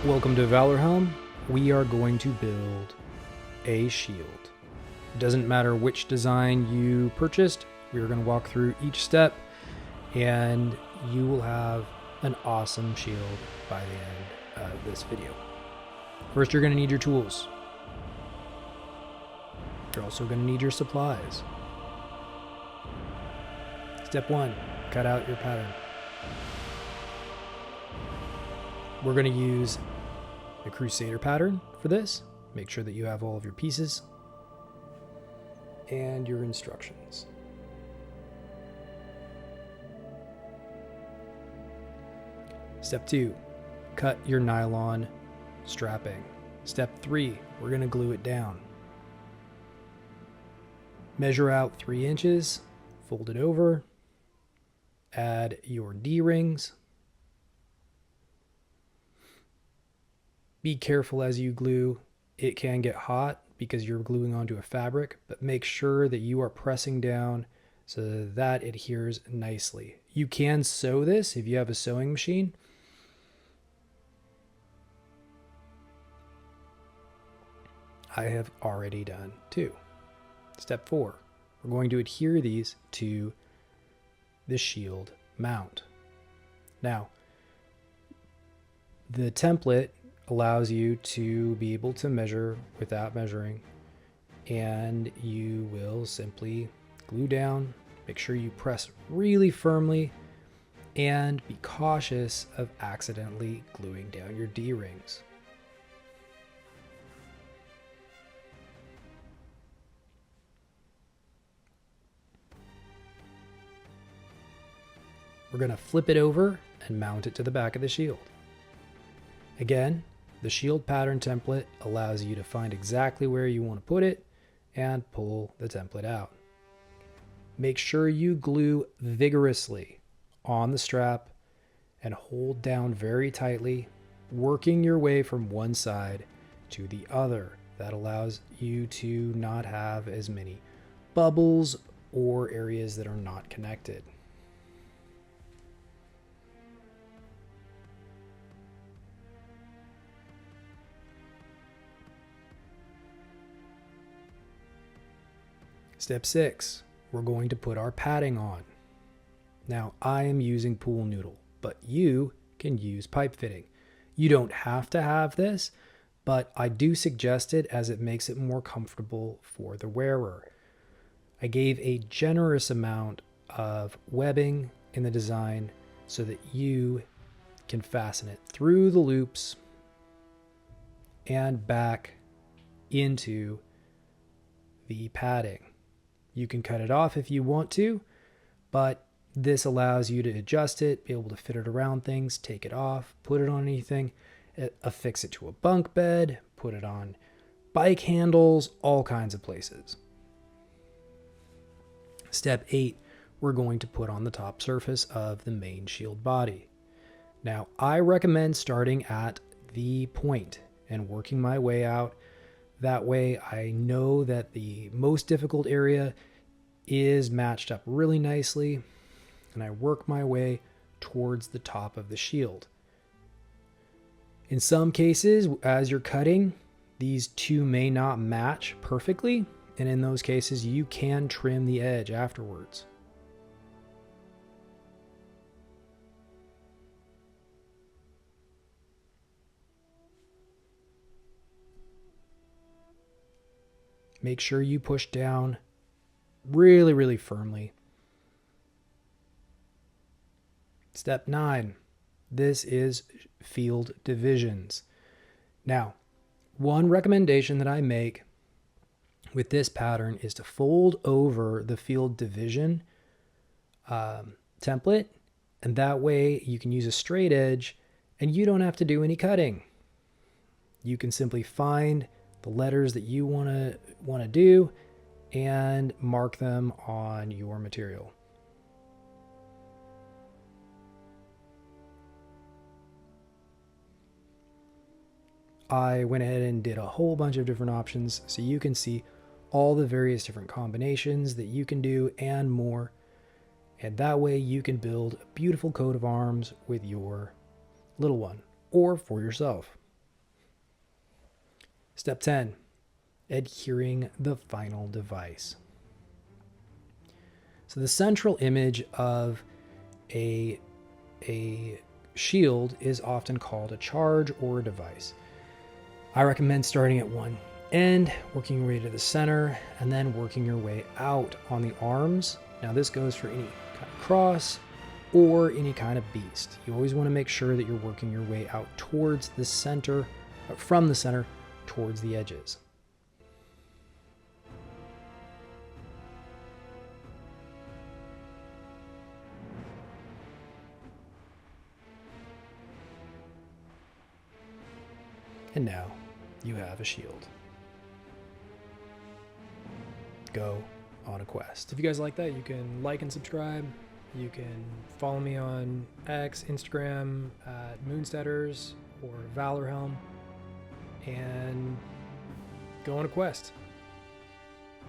Welcome to Valorhelm. We are going to build a shield. It doesn't matter which design you purchased, we're going to walk through each step and you will have an awesome shield by the end of this video. First, you're going to need your tools. You're also going to need your supplies. Step 1, cut out your pattern. We're going to use the Crusader pattern for this. Make sure that you have all of your pieces and your instructions. Step 2, cut your nylon strapping. Step 3, we're going to glue it down. Measure out 3 inches, fold it over, add your D-rings. Be careful as you glue. It can get hot because you're gluing onto a fabric, but make sure that you are pressing down so that it adheres nicely. You can sew this if you have a sewing machine. I have already done 2. Step 4, we're going to adhere these to the shield mount. Now, the template allows you to be able to measure without measuring, and you will simply glue down. Make sure you press really firmly and be cautious of accidentally gluing down your D-rings. We're going to flip it over and mount it to the back of the shield. Again, the shield pattern template allows you to find exactly where you want to put it and pull the template out. Make sure you glue vigorously on the strap and hold down very tightly, working your way from one side to the other. That allows you to not have as many bubbles or areas that are not connected. Step 6, we're going to put our padding on. Now, I am using pool noodle, but you can use pipe fitting. You don't have to have this, but I do suggest it as it makes it more comfortable for the wearer. I gave a generous amount of webbing in the design so that you can fasten it through the loops and back into the padding. You can cut it off if you want to, but this allows you to adjust it, be able to fit it around things, take it off, put it on anything, affix it to a bunk bed, put it on bike handles, all kinds of places. Step 8, we're going to put on the top surface of the main shield body. Now, I recommend starting at the point and working my way out. That way I know that the most difficult area is matched up really nicely, and I work my way towards the top of the shield. In some cases, as you're cutting, these two may not match perfectly, and in those cases you can trim the edge afterwards. Make sure you push down really, really firmly. Step 9, this is field divisions. Now, one recommendation that I make with this pattern is to fold over the field division template, and that way you can use a straight edge and you don't have to do any cutting. You can simply find the letters that you want to do and mark them on your material. I went ahead and did a whole bunch of different options so you can see all the various different combinations that you can do and more. And that way you can build a beautiful coat of arms with your little one or for yourself. Step 10, adhering the final device. So the central image of a shield is often called a charge or a device. I recommend starting at one end, working your way to the center, and then working your way out on the arms. Now this goes for any kind of cross or any kind of beast. You always want to make sure that you're working your way out towards the center, from the center towards the edges. And now you have a shield. Go on a quest. If you guys like that, you can like and subscribe. You can follow me on X, Instagram at Moonsteaders or Valorhelm, and go on a quest.